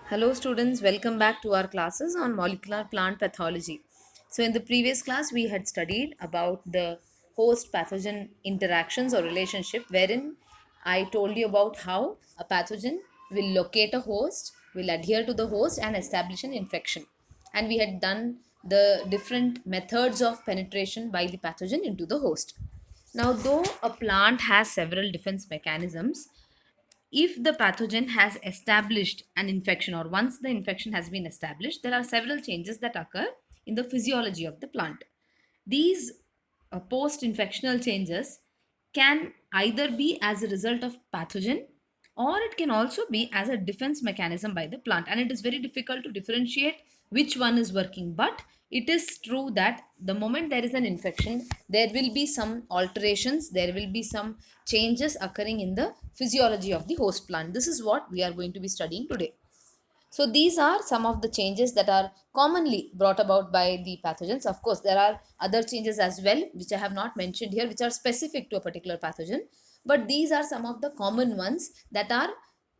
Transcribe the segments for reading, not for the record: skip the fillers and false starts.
Hello students, welcome back to our classes on molecular plant pathology. So in the previous class we had studied about the host pathogen interactions or relationship wherein I told you about how a pathogen will locate a host, will adhere to the host and establish an infection. And we had done the different methods of penetration by the pathogen into the host. Now, though a plant has several defense mechanisms, if the pathogen has established an infection or once the infection has been established, there are several changes that occur in the physiology of the plant. These post infectional changes can either be as a result of pathogen or it can also be as a defense mechanism by the plant, and it is very difficult to differentiate which one is working. But it is true that the moment there is an infection, there will be some alterations, there will be some changes occurring in the physiology of the host plant. This is what we are going to be studying today. So these are some of the changes that are commonly brought about by the pathogens. Of course, there are other changes as well, which I have not mentioned here, which are specific to a particular pathogen. But these are some of the common ones that are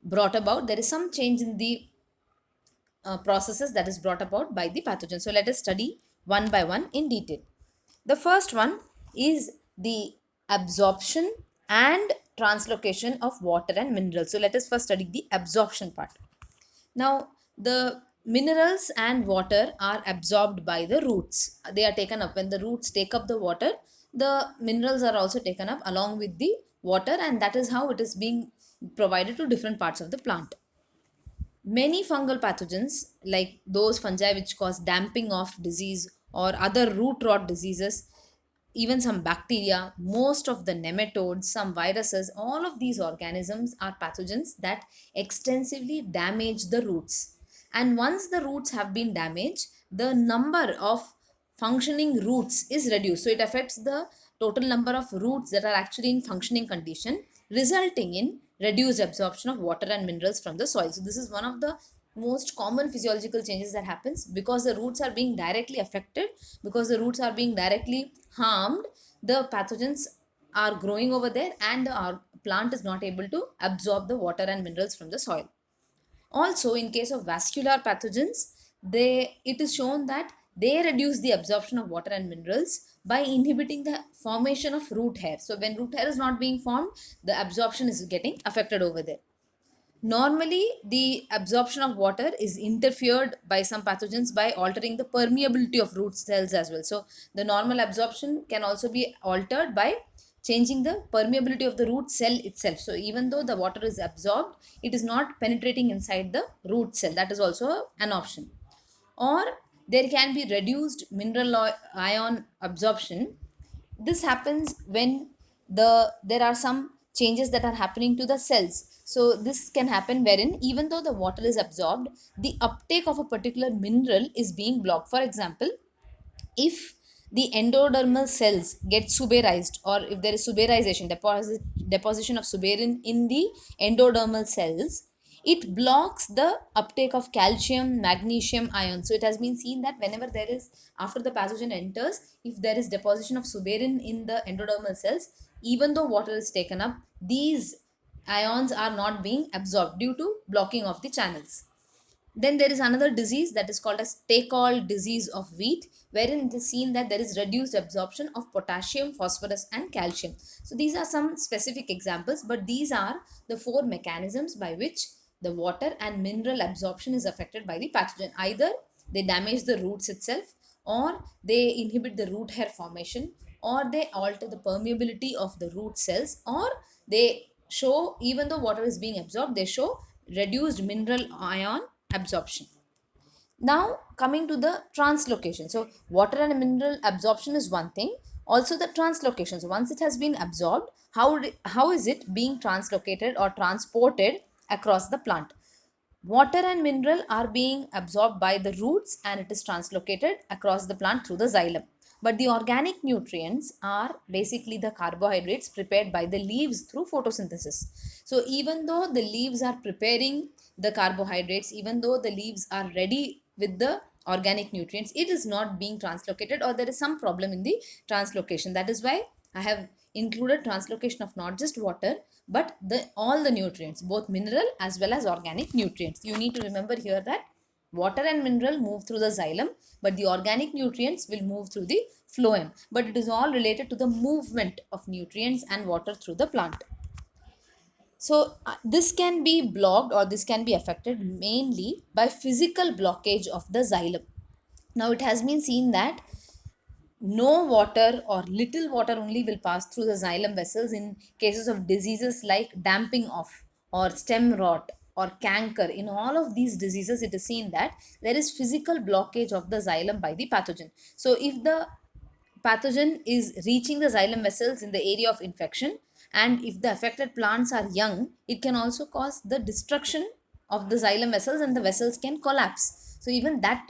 brought about. There is some change in the processes that is brought about by the pathogen. So let us study one by one in detail. The first one is the absorption and translocation of water and minerals. So let us first study the absorption part. Now, the minerals and water are absorbed by the roots. They are taken up. When the roots take up the water, the minerals are also taken up along with the water, and that is how it is being provided to different parts of the plant. Many fungal pathogens, like those fungi which cause damping of disease or other root rot diseases, even some bacteria, most of the nematodes, some viruses, all of these organisms are pathogens that extensively damage the roots. And once the roots have been damaged, the number of functioning roots is reduced. So it affects the total number of roots that are actually in functioning condition, resulting in reduced absorption of water and minerals from the soil. So this is one of the most common physiological changes that happens because the roots are being directly affected, because the roots are being directly harmed. The pathogens are growing over there and our plant is not able to absorb the water and minerals from the soil. Also, in case of vascular pathogens, it is shown that they reduce the absorption of water and minerals by inhibiting the formation of root hair. So when root hair is not being formed, the absorption is getting affected over there. Normally, the absorption of water is interfered by some pathogens by altering the permeability of root cells as well. So, the normal absorption can also be altered by changing the permeability of the root cell itself. So, even though the water is absorbed, it is not penetrating inside the root cell. That is also an option. Or there can be reduced mineral ion absorption. This happens when there are some changes that are happening to the cells. So this can happen wherein even though the water is absorbed, the uptake of a particular mineral is being blocked. For example, if the endodermal cells get suberized, or if there is suberization, deposition of suberin in the endodermal cells, it blocks the uptake of calcium magnesium ions. So it has been seen that whenever there is, after the pathogen enters, if there is deposition of suberin in the endodermal cells, even though water is taken up, these ions are not being absorbed due to blocking of the channels. Then there is another disease that is called as Tacol disease of wheat, wherein it is seen that there is reduced absorption of potassium, phosphorus, and calcium. So these are some specific examples, but these are the four mechanisms by which the water and mineral absorption is affected by the pathogen. Either they damage the roots itself, or they inhibit the root hair formation, or they alter the permeability of the root cells, or they show, even though water is being absorbed, they show reduced mineral ion absorption. Now, coming to the translocation. So, water and mineral absorption is one thing. Also, the translocation. So, once it has been absorbed, how is it being translocated or transported across the plant? Water and mineral are being absorbed by the roots and it is translocated across the plant through the xylem. But the organic nutrients are basically the carbohydrates prepared by the leaves through photosynthesis. So even though the leaves are preparing the carbohydrates, even though the leaves are ready with the organic nutrients, it is not being translocated, or there is some problem in the translocation. That is why I have included translocation of not just water but all the nutrients, both mineral as well as organic nutrients. You need to remember here that water and mineral move through the xylem, but the organic nutrients will move through the phloem. But it is all related to the movement of nutrients and water through the plant. So this can be blocked or this can be affected mainly by physical blockage of the xylem. Now it has been seen that no water or little water only will pass through the xylem vessels in cases of diseases like damping off or stem rot or canker. In all of these diseases, it is seen that there is physical blockage of the xylem by the pathogen. So if the pathogen is reaching the xylem vessels in the area of infection, and if the affected plants are young, it can also cause the destruction of the xylem vessels and the vessels can collapse. So even that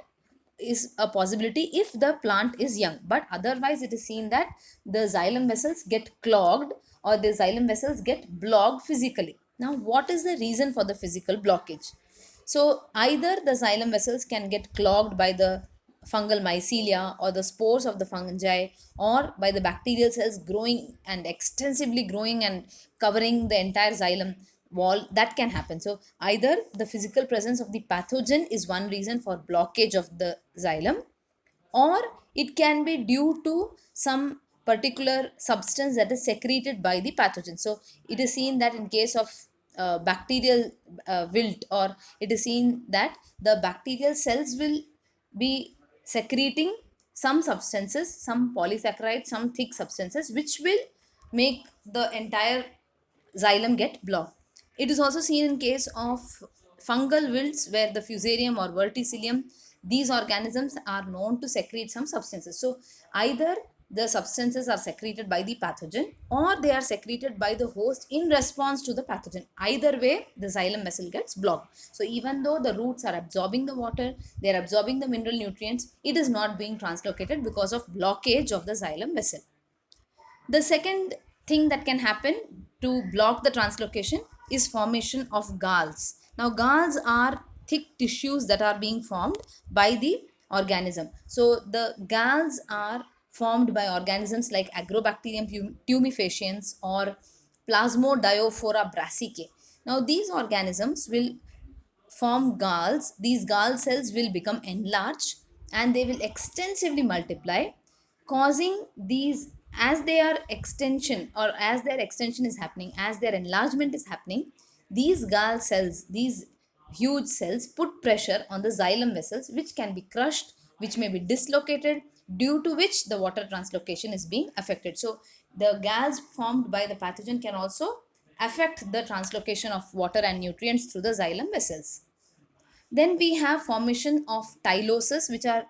is a possibility if the plant is young, but otherwise it is seen that the xylem vessels get clogged or the xylem vessels get blocked physically. Now what is the reason for the physical blockage? So either the xylem vessels can get clogged by the fungal mycelia or the spores of the fungi, or by the bacterial cells growing and extensively growing and covering the entire xylem wall. That can happen. So either the physical presence of the pathogen is one reason for blockage of the xylem, or it can be due to some particular substance that is secreted by the pathogen. So it is seen that in case of bacterial wilt, or it is seen that the bacterial cells will be secreting some substances, some polysaccharides, some thick substances, which will make the entire xylem get blocked. It is also seen in case of fungal wilts where the fusarium or verticillium, these organisms are known to secrete some substances. So either the substances are secreted by the pathogen or they are secreted by the host in response to the pathogen. Either way, the xylem vessel gets blocked. So even though the roots are absorbing the water, they are absorbing the mineral nutrients, it is not being translocated because of blockage of the xylem vessel. The second thing that can happen to block the translocation is formation of galls. Now, galls are thick tissues that are being formed by the organism. So, the galls are formed by organisms like Agrobacterium tumefaciens or Plasmodiophora brassicae. Now, these organisms will form galls. These gall cells will become enlarged and they will extensively multiply, causing these, as they are extension or as their extension is happening, as their enlargement is happening, these gall cells, these huge cells put pressure on the xylem vessels, which can be crushed, which may be dislocated, due to which the water translocation is being affected. So the galls formed by the pathogen can also affect the translocation of water and nutrients through the xylem vessels. Then we have formation of tyloses, which are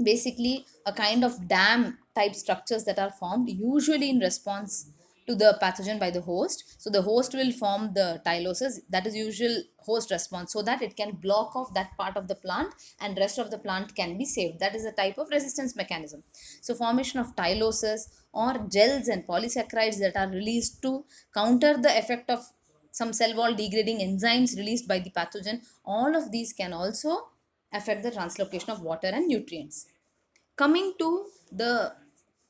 basically a kind of dam type structures that are formed usually in response to the pathogen by the host. So the host will form the tyloses, that is usual host response, so that it can block off that part of the plant and rest of the plant can be saved. That is a type of resistance mechanism. So formation of tyloses or gels and polysaccharides that are released to counter the effect of some cell wall degrading enzymes released by the pathogen, all of these can also affect the translocation of water and nutrients. Coming to the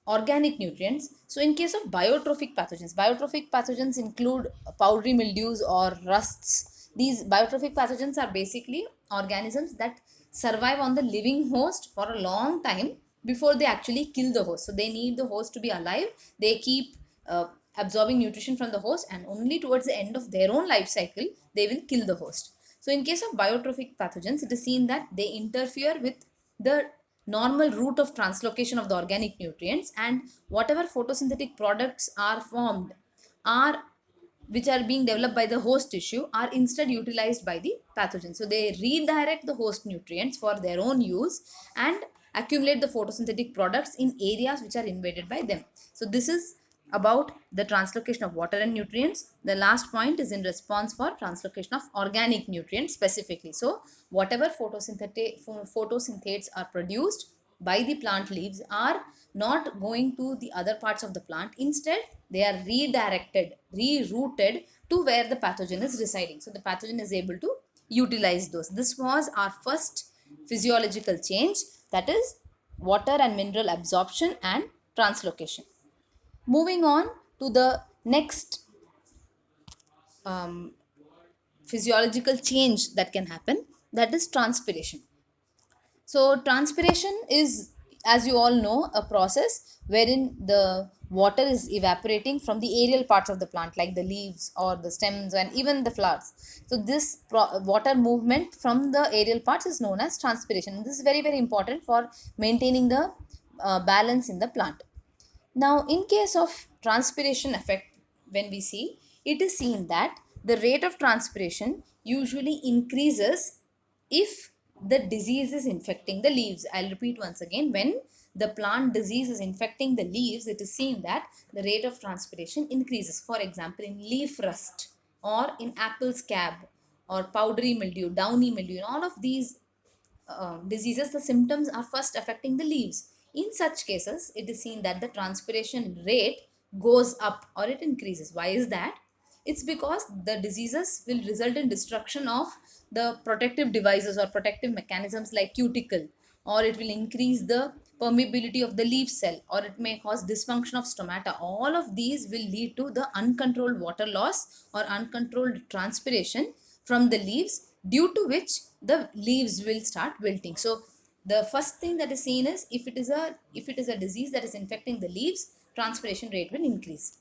organic nutrients, so in case of biotrophic pathogens include powdery mildews or rusts. These biotrophic pathogens are basically organisms that survive on the living host for a long time before they actually kill the host. So they need the host to be alive. They keep absorbing nutrition from the host, and only towards the end of their own life cycle they will kill the host. So in case of biotrophic pathogens, it is seen that they interfere with the normal route of translocation of the organic nutrients, and whatever photosynthetic products are formed are, which are being developed by the host tissue, are instead utilized by the pathogen. So they redirect the host nutrients for their own use and accumulate the photosynthetic products in areas which are invaded by them. So this is about the translocation of water and nutrients. The last point is in response for translocation of organic nutrients specifically. So whatever photosynthetes are produced by the plant leaves are not going to the other parts of the plant. Instead, they are redirected, rerouted to where the pathogen is residing. So the pathogen is able to utilize those. This was our first physiological change, that is water and mineral absorption and translocation. Moving on to the next um, physiological change that can happen, that is transpiration. So, transpiration is, as you all know, a process wherein the water is evaporating from the aerial parts of the plant, like the leaves or the stems and even the flowers. So, this water movement from the aerial parts is known as transpiration. This is very, very important for maintaining the balance in the plant. Now, in case of transpiration effect, when we see, it is seen that the rate of transpiration usually increases if the disease is infecting the leaves. I'll repeat once again, when the plant disease is infecting the leaves, it is seen that the rate of transpiration increases. For example, in leaf rust or in apple scab or powdery mildew, downy mildew, all of these diseases, the symptoms are first affecting the leaves. In such cases, it is seen that the transpiration rate goes up or it increases. Why is that? It's because the diseases will result in destruction of the protective devices or protective mechanisms like cuticle, or it will increase the permeability of the leaf cell, or it may cause dysfunction of stomata. All of these will lead to the uncontrolled water loss or uncontrolled transpiration from the leaves, due to which the leaves will start wilting. So the first thing that is seen is, if it is a disease that is infecting the leaves, transpiration rate will increase.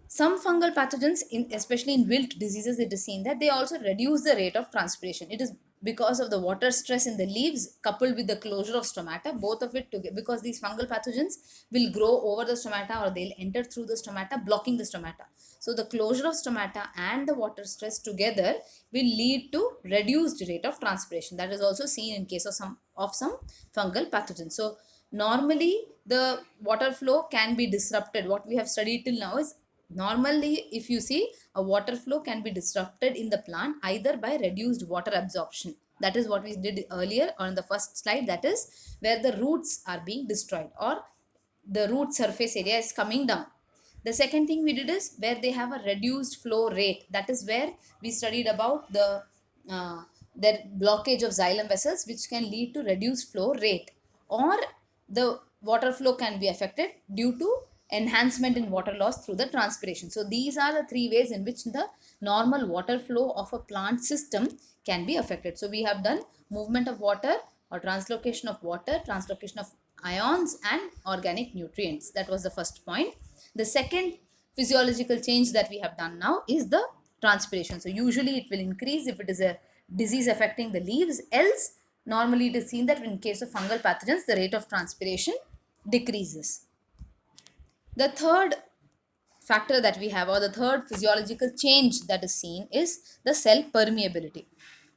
Some fungal pathogens, especially in wilt diseases, it is seen that they also reduce the rate of transpiration. It is because of the water stress in the leaves coupled with the closure of stomata, both of it together, because these fungal pathogens will grow over the stomata or they'll enter through the stomata, blocking the stomata. So the closure of stomata and the water stress together will lead to reduced rate of transpiration. That is also seen in case of some fungal pathogens. So normally the water flow can be disrupted. What we have studied till now is, normally if you see, a water flow can be disrupted in the plant either by reduced water absorption. That is what we did earlier on the first slide, that is where the roots are being destroyed or the root surface area is coming down. The second thing we did is where they have a reduced flow rate. That is where we studied about uh, their blockage of xylem vessels, which can lead to reduced flow rate, or the water flow can be affected due to enhancement in water loss through the transpiration. So these are the three ways in which the normal water flow of a plant system can be affected. So we have done movement of water or translocation of water, translocation of ions and organic nutrients. That was the first point. The second physiological change that we have done now is the transpiration. So usually it will increase if it is a disease affecting the leaves, else normally it is seen that in case of fungal pathogens, the rate of transpiration decreases. The third factor that we have, or the third physiological change that is seen, is the cell permeability.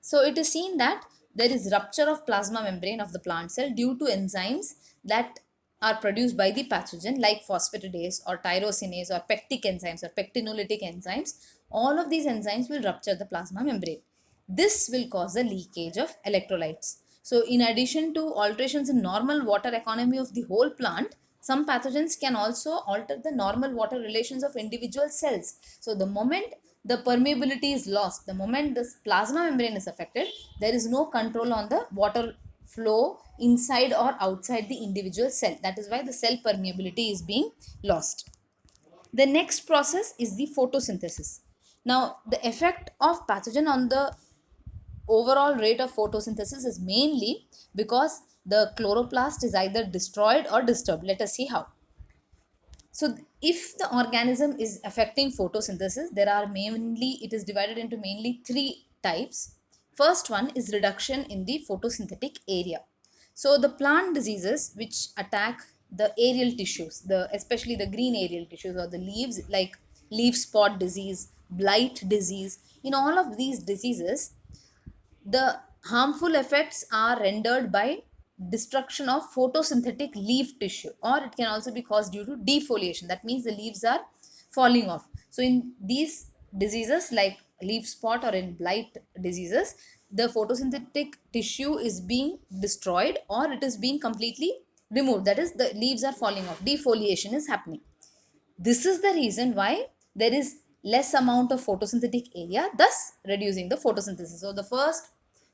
So it is seen that there is rupture of plasma membrane of the plant cell due to enzymes that are produced by the pathogen, like phosphatidase or tyrosinase or pectic enzymes or pectinolytic enzymes. All of these enzymes will rupture the plasma membrane. This will cause the leakage of electrolytes. So in addition to alterations in normal water economy of the whole plant, some pathogens can also alter the normal water relations of individual cells. So the moment the permeability is lost, the moment this plasma membrane is affected, there is no control on the water flow inside or outside the individual cell. That is why the cell permeability is being lost. The next process is the photosynthesis. Now, the effect of pathogen on the overall rate of photosynthesis is mainly because the chloroplast is either destroyed or disturbed. Let us see how. So, if the organism is affecting photosynthesis, it is divided into mainly three types. First one is reduction in the photosynthetic area. So, the plant diseases which attack the aerial tissues, especially the green aerial tissues or the leaves, like leaf spot disease, blight disease, in all of these diseases, the harmful effects are rendered by destruction of photosynthetic leaf tissue, or it can also be caused due to defoliation. That means the leaves are falling off. So in these diseases like leaf spot or in blight diseases, the photosynthetic tissue is being destroyed or it is being completely removed. That is, the leaves are falling off, defoliation is happening. This is the reason why there is less amount of photosynthetic area, thus reducing the photosynthesis. So the first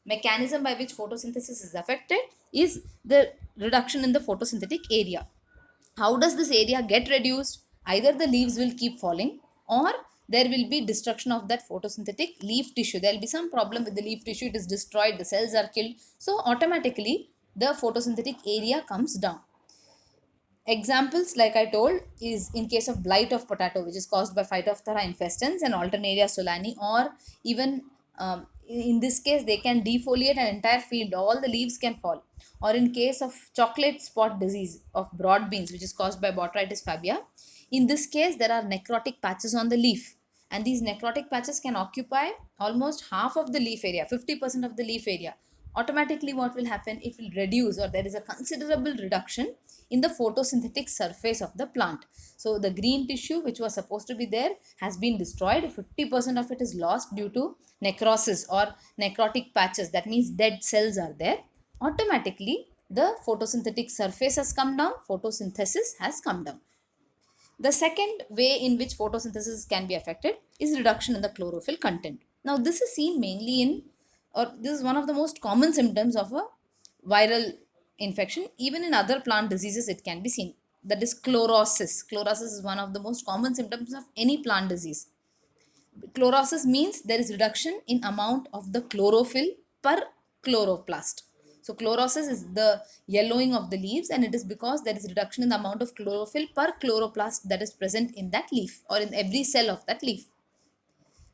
mechanism by which photosynthesis is affected is the reduction in the photosynthetic area. How does this area get reduced? either the leaves will keep falling, or there will be destruction of that photosynthetic leaf tissue. There will be some problem with the leaf tissue, it is destroyed, the cells are killed, so automatically the photosynthetic area comes down. Examples, like I told, is in case of blight of potato, which is caused by Phytophthora infestans and Alternaria solani, or even in this case, they can defoliate an entire field, all the leaves can fall. Or in case of chocolate spot disease of broad beans, which is caused by Botrytis fabia, in this case, there are necrotic patches on the leaf, and these necrotic patches can occupy almost half of the leaf area, 50% of the leaf area. Automatically, what will happen? It will reduce, or there is a considerable reduction in the photosynthetic surface of the plant. So the green tissue which was supposed to be there has been destroyed. 50% of it is lost due to necrosis or necrotic patches. That means dead cells are there. Automatically, the photosynthetic surface has come down, photosynthesis has come down. The second way in which photosynthesis can be affected is reduction in the chlorophyll content. Now, this is seen mainly in, or this is one of the most common symptoms of a viral infection. Even in other plant diseases, it can be seen. That is chlorosis. Chlorosis is one of the most common symptoms of any plant disease. Chlorosis means there is reduction in amount of the chlorophyll per chloroplast. So chlorosis is the yellowing of the leaves, and it is because there is reduction in the amount of chlorophyll per chloroplast that is present in that leaf or in every cell of that leaf.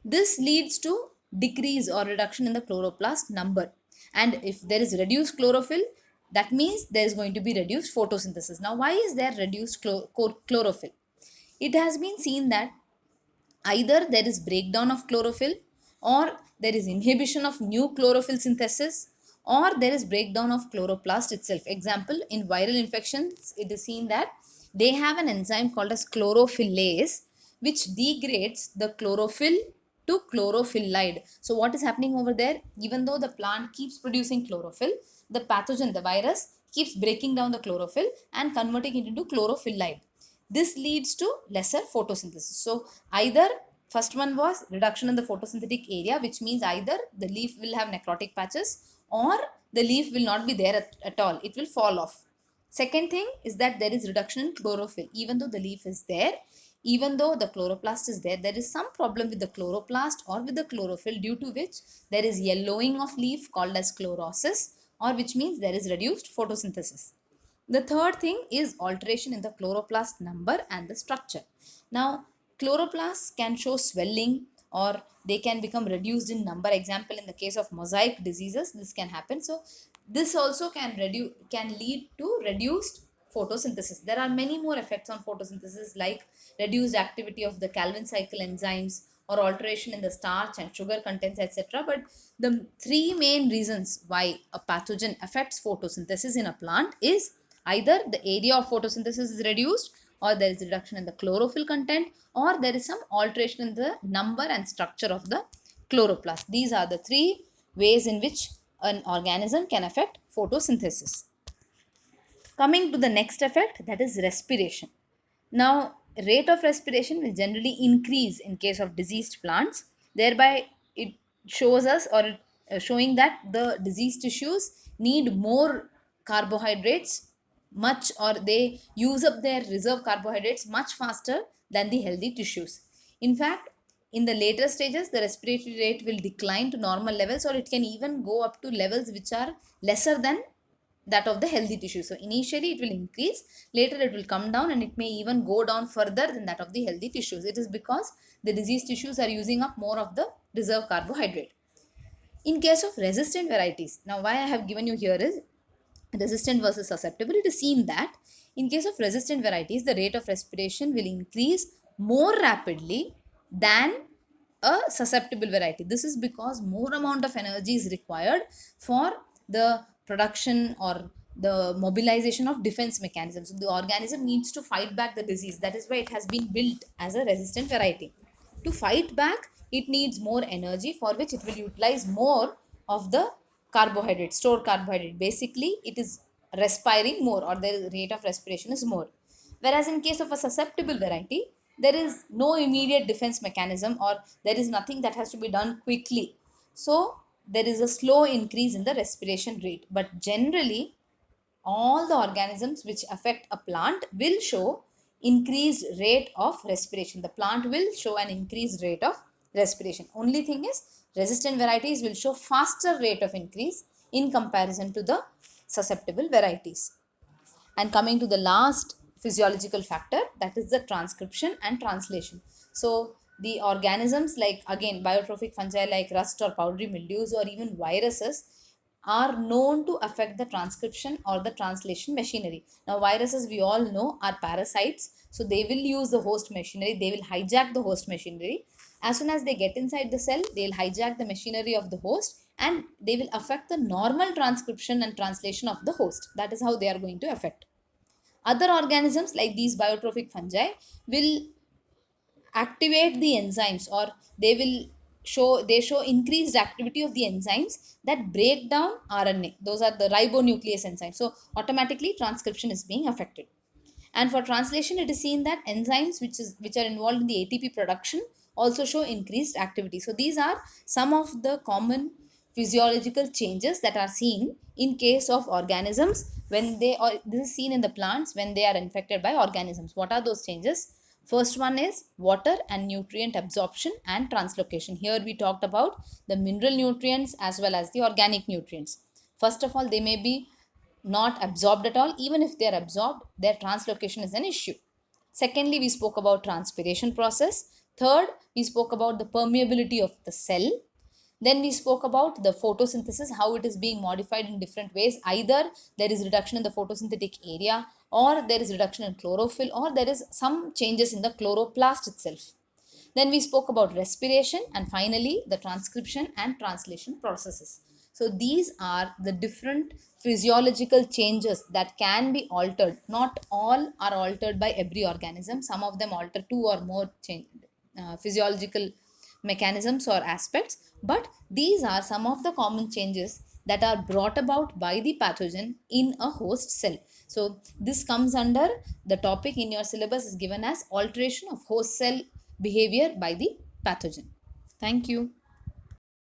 This leads to decrease or reduction in the chloroplast number. And if there is reduced chlorophyll, that means there is going to be reduced photosynthesis. Now, why is there reduced chlorophyll? It has been seen that either there is breakdown of chlorophyll, or there is inhibition of new chlorophyll synthesis, or there is breakdown of chloroplast itself. Example, in viral infections, it is seen that they have an enzyme called as chlorophyllase, which degrades the chlorophyll to chlorophyllide. So what is happening over there? Even though the plant keeps producing chlorophyll, the pathogen, the virus, keeps breaking down the chlorophyll and converting it into chlorophyllide. This leads to lesser photosynthesis. So either first one was reduction in the photosynthetic area, which means either the leaf will have necrotic patches, or the leaf will not be there at all. It will fall off. Second thing is that there is reduction in chlorophyll. Even though the leaf is there, even though the chloroplast is there, there is some problem with the chloroplast or with the chlorophyll, due to which there is yellowing of leaf called as chlorosis, or which means there is reduced photosynthesis. The third thing is alteration in the chloroplast number and the structure. Now, chloroplasts can show swelling, or they can become reduced in number. Example, in the case of mosaic diseases, this can happen. So, this also can lead to reduced photosynthesis. There are many more effects on photosynthesis, like reduced activity of the Calvin cycle enzymes, or alteration in the starch and sugar contents, etc. But the three main reasons why a pathogen affects photosynthesis in a plant is either the area of photosynthesis is reduced, or there is reduction in the chlorophyll content, or there is some alteration in the number and structure of the chloroplast. These are the three ways in which an organism can affect photosynthesis. Coming to the next effect, that is respiration. Now, rate of respiration will generally increase in case of diseased plants. Thereby, it shows us, or showing that the diseased tissues need more carbohydrates much, or they use up their reserve carbohydrates much faster than the healthy tissues. In fact, in the later stages, the respiratory rate will decline to normal levels, or it can even go up to levels which are lesser than that of the healthy tissue. So initially it will increase, later it will come down, and it may even go down further than that of the healthy tissues. It is because the diseased tissues are using up more of the reserve carbohydrate. In case of resistant varieties, now why I have given you here is resistant versus susceptible. It is seen that in case of resistant varieties, the rate of respiration will increase more rapidly than a susceptible variety. This is because more amount of energy is required for the production or the mobilization of defense mechanisms. So the organism needs to fight back the disease. That is why it has been built as a resistant variety. To fight back, it needs more energy, for which it will utilize more of the carbohydrate, stored carbohydrate. Basically, it is respiring more, or the rate of respiration is more. Whereas in case of a susceptible variety, there is no immediate defense mechanism, or there is nothing that has to be done quickly. So there is a slow increase in the respiration rate. But generally, all the organisms which affect a plant will show increased rate of respiration. The plant will show an increased rate of respiration. Only thing is, resistant varieties will show faster rate of increase in comparison to the susceptible varieties. And coming to the last physiological factor, that is the transcription and translation. So the organisms, like again biotrophic fungi like rust or powdery mildews or even viruses, are known to affect the transcription or the translation machinery. Now viruses, we all know, are parasites, so they will use the host machinery, they will hijack the host machinery. As soon as they get inside the cell, they'll hijack the machinery of the host and they will affect the normal transcription and translation of the host. That is how they are going to affect. Other organisms like these biotrophic fungi will activate the enzymes, or they show increased activity of the enzymes that break down RNA. Those are the ribonuclease enzymes. So automatically transcription is being affected. And for translation, it is seen that enzymes which are involved in the ATP production also show increased activity. So these are some of the common physiological changes that are seen in case of organisms when they, or this is seen in the plants when they are infected by organisms. What are those changes? First one is water and nutrient absorption and translocation. Here we talked about the mineral nutrients as well as the organic nutrients. First of all, they may be not absorbed at all. Even if they are absorbed, their translocation is an issue. Secondly, we spoke about transpiration process. Third, we spoke about the permeability of the cell. Then we spoke about the photosynthesis, how it is being modified in different ways. Either there is reduction in the photosynthetic area, or there is reduction in chlorophyll, or there is some changes in the chloroplast itself. Then we spoke about respiration, and finally the transcription and translation processes. So these are the different physiological changes that can be altered. Not all are altered by every organism. Some of them alter two or more physiological mechanisms or aspects, but these are some of the common changes that are brought about by the pathogen in a host cell. So this comes under the topic in your syllabus is given as alteration of host cell behavior by the pathogen. Thank you.